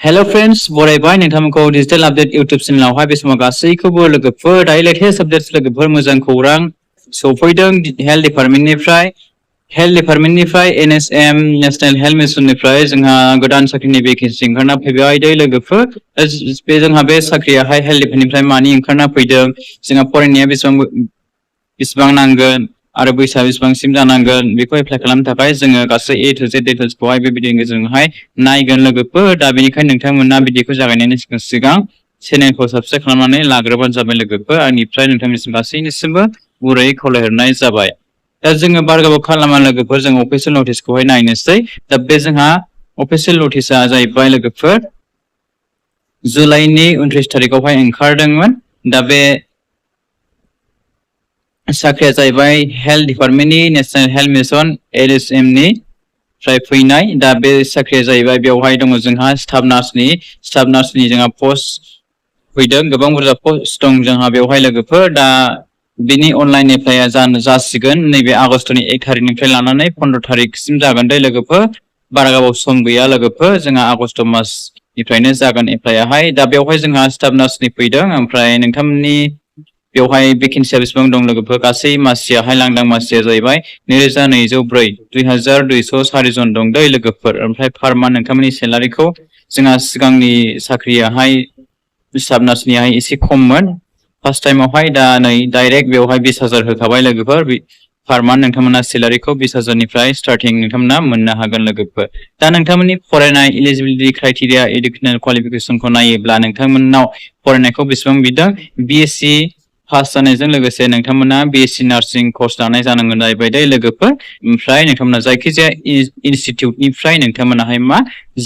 Hello friends, बरायबाय नोंथांमोनखौ digital update इउट्यूब चेनेलावहाय बे समाव गासैखौबो लोगोफोर दायो लेटेस्ट आपडेट्स लोगोफोर मोजां खौरां सफैदों हेल्थ डिपार्टमेन्टनिफ्राय NSM नेशनेल हेल्थ मिशननिफ्राय जोंहा गोदान साख्रिनि भेकेन्सि ओंखारना फैबाय दायो लोगोफोर जोंहा बे साख्रियाहाय हेल्थ डिपार्टमेन्टनिफ्राय मानि ओंखारना फैदों जोंहा फरायनाया बेसेबां नांगोन आरो बैसोआ बेसेबांसिम जानांगोन बेखौ एप्लाइ खालामनो थाखाय जोङो गासै A to Z डिटेल्सखौहाय बे भिडिअनि गेजेरजोंहाय नायगोन लोगोफोर दा बेनिखायनो नोंथांमोना भिडिअखौ जागायनायनि सिगां चेनेलखौ साबस्क्राइब खालामनानै लाग्रोबानो जाबाय लोगोफोर आंनिफ्राय नोंथांनिसिम गासैनिसिमबो गुरैयै खावलायहरनाय जाबाय दा जोङो बार गोबाव खालामा लोगोफोर जों अफिसियेल नटिसखौहाय नायनोसै दा बे जोंहा अफिसियेल नटिसआ जाहैबाय लोगोफोर जुलाइनि 29 तारिखआवहाय ओंखारदोंमोन दा बे साख्रिया जाहैबाय हेल्थ डिपार्टमेन्टनि नेशनेल हेल्थ मिशन NSM नि फ्राय फैनाय दा बे साख्रिया जाहैबाय बेवहाय दङ जोंहा स्टाफ नार्सनि जोंहा पस्ट फैदों गोबां बुरजा पस्ट दं जोंहा बेवहाय लोगोफोर दा बिनि अनलाइन एप्लाइआ जासिगोन नैबे आगस्टनि 1 तारिखनिफ्राय लानानै 15 तारिखसिम जागोन दे लोगोफोर बारा गोबाव सम गैया लोगोफोर जोंहा आगस्ट मासनिफ्रायनो जागोन एप्लाइआहाय दा बेवहाय जोंहा स्टाफ नार्सनि फैदों ओमफ्राय नोंथांमोननि बेवहाय भेकेन्सिया बेसेबां दं लोगोफोर गासै मासियाहाय लांदां मासिया जाहैबाय 2204 2204 जन दं दै लोगोफोर ओमफ्राय पार मान्थ नोंथांमोननि सेलारिखौ जोंहा सिगांनि साख्रियाहाय स्टाफ नार्सनियाहाय एसे खममोन फार्स्ट टाइमावहाय दा नै डाइरेक्ट बेवहाय 20,000 होखाबाय लोगोफोर पार मान्थ नोंथांमोना सेलारिखौ 20,000निफ्राय स्टार्टिं नोंथांमोना मोननो हागोन लोगोफोर दा नोंथांमोननि फरायनाय एलिजिबिलिटि क्राइटेरिया एडुकेशनेल क्वालिफिकेसनखौ नायोब्ला नोंथांमोननाव फरायनायखौ बेसेबां बिदों BSc पास जानायजों लोगोसे नोंथांमोना BSc नार्सिं कर्स लानाय जानांगोन जाहैबाय दे लोगोफोर ओमफ्राय नोंथांमोना जायखिजाया इनस्टिट्यूटनिफ्राय नोंथांमोनाहाय मा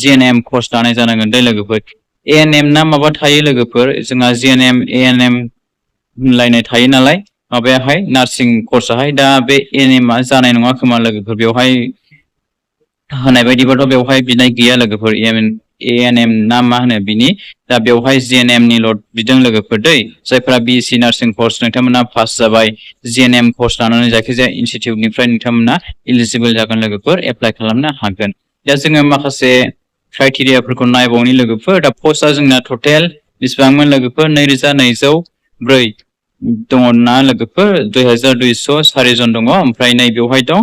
GNM कर्स लानाय जानांगोन दे लोगोफोर ANM ना माबा थायो लोगोफोर जोंहा GNM ANM होनलायनाय थायो नालाय माबायाहाय नार्सिं कर्सआहाय दा बे ANM आ जानाय नङा खोमा लोगोफोर बेवहाय होनाय बायदिबाथ' बेवहाय बिनाय गैया लोगोफोर ANM ना मा होनो बिनि दा बेवहाय GNM निल' बिदों लोगोफोर दै जायफोरा BSc नार्सिं कर्स नोंथांमोना पास जाबाय GNM कर्स लानानै जायखिजाया इनस्टिट्यूटनिफ्राय नोंथांमोना इलिजिबल जागोन लोगोफोर एप्लाइ खालामनो हागोन दा जोङो माखासे क्राइटेरियाफोरखौ नायबावनि लोगोफोर दा पस्टआ जोंना टटेल बेसेबांमोन लोगोफोर 2204 दङ ना लोगोफोर 2204 जन दङ ओमफ्राय नै बेवहाय दं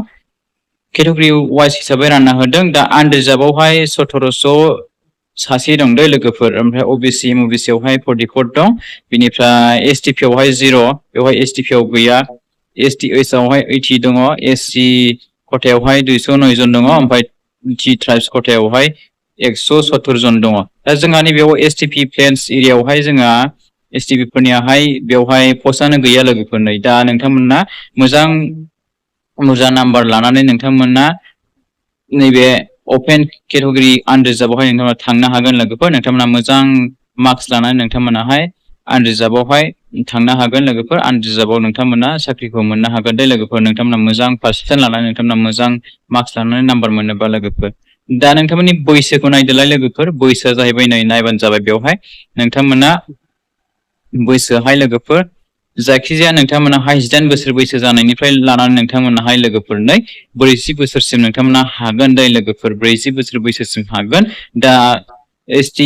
केटेगरि वाइज हिसाबै रानना होदों दा आनरिजार्भआवहाय 1700 सासे दं दै लोगोफोर ओमफ्राय OBC MOBC आवहाय 44 दं बिनिफ्राय STP आवहाय 0 बेवहाय STP आव गैया STH आवहाय 80 दङ SC खथायावहाय 209 जन दङ ओमफ्राय T ट्राइब्स खथायावहाय 170 जन दङ दा जोंहानि बेयाव STP प्लेन्स एरियायावहाय जोंहा STP फोरनियाहाय बेवहाय पस्टआनो गैया लोगोफोर नै दा नोंथांमोना मोजां नाम्बार लानानै नोंथांमोना नैबे अपेन केटेगरि आनरिजार्भआवहाय नोंथांमोना थांनो हागोन लोगोफोर नोंथांमोना मोजां मार्क्स लानानै नोंथांमोनाहाय आनरिजार्भआवहाय थांनो हागोन लोगोफोर आनरिजार्भआव नोंथांमोना साख्रिखौ मोननो हागोन दे लोगोफोर नोंथांमोना मोजां पार्सेन्ट लानानै नोंथांमोना मोजां मार्क्स लानानै नाम्बार मोनोबा लोगोफोर दा नोंथांमोननि बैसोखौ नायदोलाय लोगोफोर बैसोआ जाहैबाय नै नायबानो जाबाय बेवहाय नोंथांमोना बैसोआहाय लोगोफोर जायखिजाया नोंथांमोनाहाय 18 बोसोर बैसो जानायनिफ्राय लानानै नोंथांमोनाहाय लोगोफोर नै 40 बोसोरसिम नोंथांमोना हागोन दे लोगोफोर 40 बोसोर बैसोसिम हागोन दा ST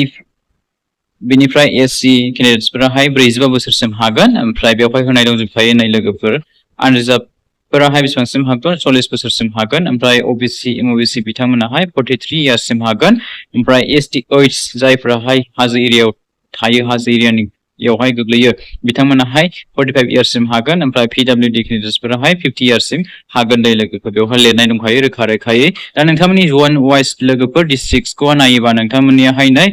बिनिफ्राय SC कैंडिडेट्सफोराहाय 45 बोसोरसिम हागोन ओमफ्राय बेवहाय होनाय दंजोबखायो नै लोगोफोर आनरिजार्भफोराहाय बेसेबांसिम हागोन 40 बोसोरसिम हागोन ओमफ्राय OBC MOBC बिथांमोनाहाय 43 इयार्ससिम हागोन ओमफ्राय STH जायफोराहाय हाजो एरियायाव थायो हाजो एरियानियावहाय गोग्लैयो बिथांमोनाहाय 45 इयार्ससिम हागोन ओमफ्राय PWD कैंडिडेट्सफोराहाय 50 इयार्ससिम हागोन दे लोगोफोर बेवहाय लिरनाय दंखायो रोखा रोखायै दा नोंथांमोननि जन वाइज लोगोफोर डिस्ट्रिक्टसखौ नायोबा नोंथांमोननियाहाय नै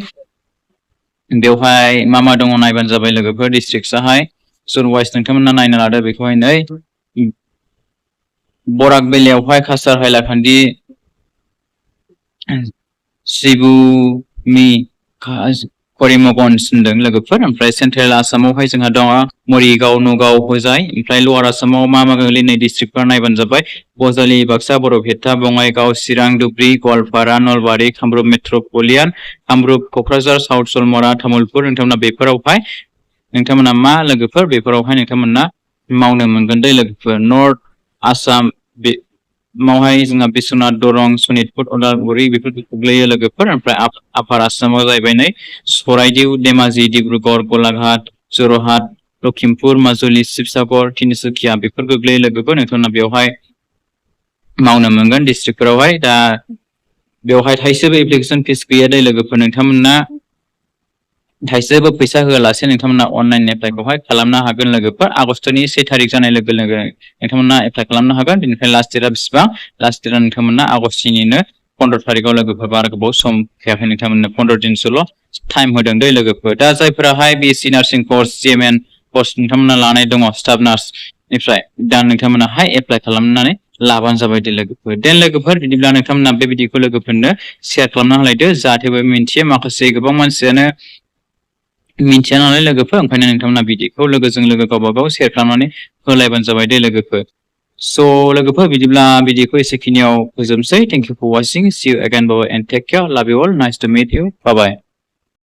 बेवहाय मा दङ नायबानो जाबाय लोगोफोर डिस्ट्रिक्टसाहाय जन वाइज नोंथांमोना नायना लादो बेखौहाय नै बराक बेलायावहाय कासार हाइलाकान्दि सिबुमि करिमगंज होनदों लोगोफोर ओमफ्राय सेन्ट्रेल आसामावहाय जोंहा दङ मरिगाव नगाव होजाय ओमफ्राय लवार आसामाव मा गोग्लैनाय डिस्ट्रिक्टफोर नायबानो जाबाय बजालि बाक्सा बरपेटा बङाइगाव चिरां धुबुरी गवालपारा नलबारि कामरुप मेट्रपलिटन कामरुप क'क्राझार साउथ सलमरा तामुलपुर नोंथांमोना बेफोरावहाय नोंथांमोना मा लोगोफोर बेफोरावहाय नोंथांमोना मावनो मोनगोन दे लोगोफोर नर्थ आसाम मावहाय जोंहा बिश्वनाथ दरं सनितपुर उदालगुरि बेफोरखौ गोग्लैयो लोगोफोर ओमफ्राय आफार आसामाव जाहैबाय नै सराइदेउ धेमाजि डिब्रुगड़ गलाघाट जरहाट लखिमपुर माजुलि शिबसागर तिनिसुकिया बेफोर गोग्लैयो लोगोफोर नोंथांमोना बेवहाय मावनो मोनगोन डिस्ट्रिक्टफोरावहाय दा बेवहाय थाइसेबो एप्लिकेसन फिस गैया दै लोगोफोर नोंथांमोना थाइसेबो फैसा होआलासे नोंथांमोना अनलाइन एप्लाइखौहाय खालामनो हागोन लोगोफोर आगष्टनि 1 तारिख जानाय लोगो लोगो नोंथांमोना एप्लाइ खालामनो हागोन बेनिफ्राय लास्ट डेटआ बेसेबां लास्ट डेटआ नोंथांमोना आगष्टनिनो 15 तारिखआव लोगोफोर बारा गोबाव सम फैयाखै नोंथांमोननो 15 दिनसोल' टाइम होदों दै लोगोफोर दा जायफोराहाय बिएससि नार्सिं कर्स जिएमएन कर्स नोंथांमोना लानाय दङ स्टाफ नार्सनिफ्राय दा नोंथांमोनाहाय एप्लाइ खालामनानै लाबानो जाबाय दे लोगोफोर देन लोगोफोर बिदिब्ला नोंथांमोना बे भिडिअखौ लोगोफोरनो शेयार खालामना होलायदो जाहाथे बयबो मिन्थियो माखासे गोबां मानसियानो मिन्थिया नालाय लोगोफोर ओंखायनो नोंथांमोना भिडिअखौ लोगोजों लोगो गावबा गाव शेयार खालामनानै होलायबानो जाबाय दे लोगोफोर स' लोगोफोर बिदिब्ला भिडिअखौ एसेखिनियाव फोजोबनोसै thank you for watching see you again bye and take care love you all nice to meet you bye bye